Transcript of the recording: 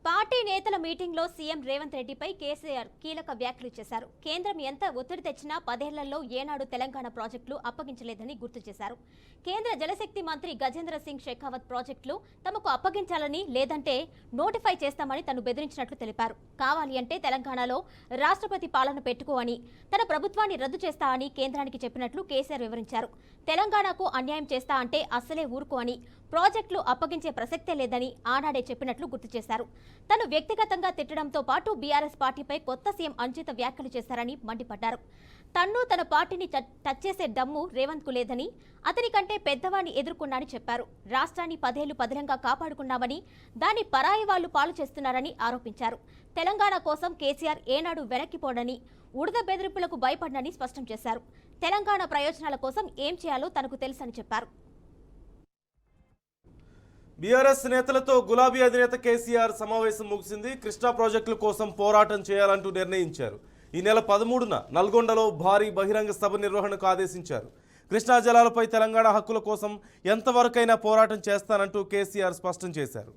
Party నేతల meeting లో CM Revanth రెడ్డిపై కేసీఆర్ కీలక వ్యాఖ్యలు చేశారు. కేంద్రం ఎంత ఒత్తిడి తెచ్చినా 10 ఏళ్లలో ఏనాడు తెలంగాణ ప్రాజెక్టులు అప్పగించలేదని గుర్తు చేశారు. కేంద్ర జలశక్తి మంత్రి గజేంద్ర సింగ్ షెకావత్ ప్రాజెక్టులు తమకు అప్పగించాలని లేదంటే నోటిఫై చేస్తామని తను బెదిరించినట్లు తెలిపారు. కావాలి అంటే తెలంగాణలో రాష్ట్రపతి పాలన పెట్టుకో అని, తన ప్రభుత్వాన్ని రద్దు చేస్తా అని కేంద్రానికి చెప్పినట్లు కేసీఆర్ వివరించారు. తెలంగాణకు అన్యాయం చేస్తా అంటే అస్సలే ఊరుకో అని, ప్రాజెక్టులు అప్పగించే ప్రసక్తే లేదని ఆనాడే చెప్పినట్లు గుర్తు చేశారు. తను వ్యక్తిగతంగా తిట్టడంతో పాటు బీఆర్ఎస్ పార్టీపై కొత్త సీఎం అనుచిత వ్యాఖ్యలు చేశారని మండిపడ్డారు. తన్ను తన పార్టీని టచ్ చేసే దమ్ము రేవంత్ కు లేదని, అతని కంటే పెద్దవాడిని ఎదుర్కొన్నానని చెప్పారు. రాష్ట్రాన్ని 10 ఏళ్లు పదిలంగా కాపాడుకున్నామని, దాన్ని పరాయి వాళ్లు పాలు చేస్తున్నారని ఆరోపించారు. తెలంగాణ కోసం కేసీఆర్ ఏనాడు వెనక్కిపోడని, ఉడత బెదిరింపులకు భయపడనని స్పష్టం చేశారు. తెలంగాణ ప్రయోజనాల కోసం ఏం చేయాలో తనకు తెలుసని చెప్పారు. బీఆర్ఎస్ నేతలతో గులాబీ అధినేత కేసీఆర్ సమావేశం ముగిసింది. కృష్ణా ప్రాజెక్టుల కోసం పోరాటం చేయాలంటూ నిర్ణయించారు. ఈ నెల 13న నల్గొండలో భారీ బహిరంగ సభ నిర్వహణకు ఆదేశించారు. కృష్ణా జలాలపై తెలంగాణ హక్కుల కోసం ఎంతవరకైనా పోరాటం చేస్తానంటూ కేసీఆర్ స్పష్టం చేశారు.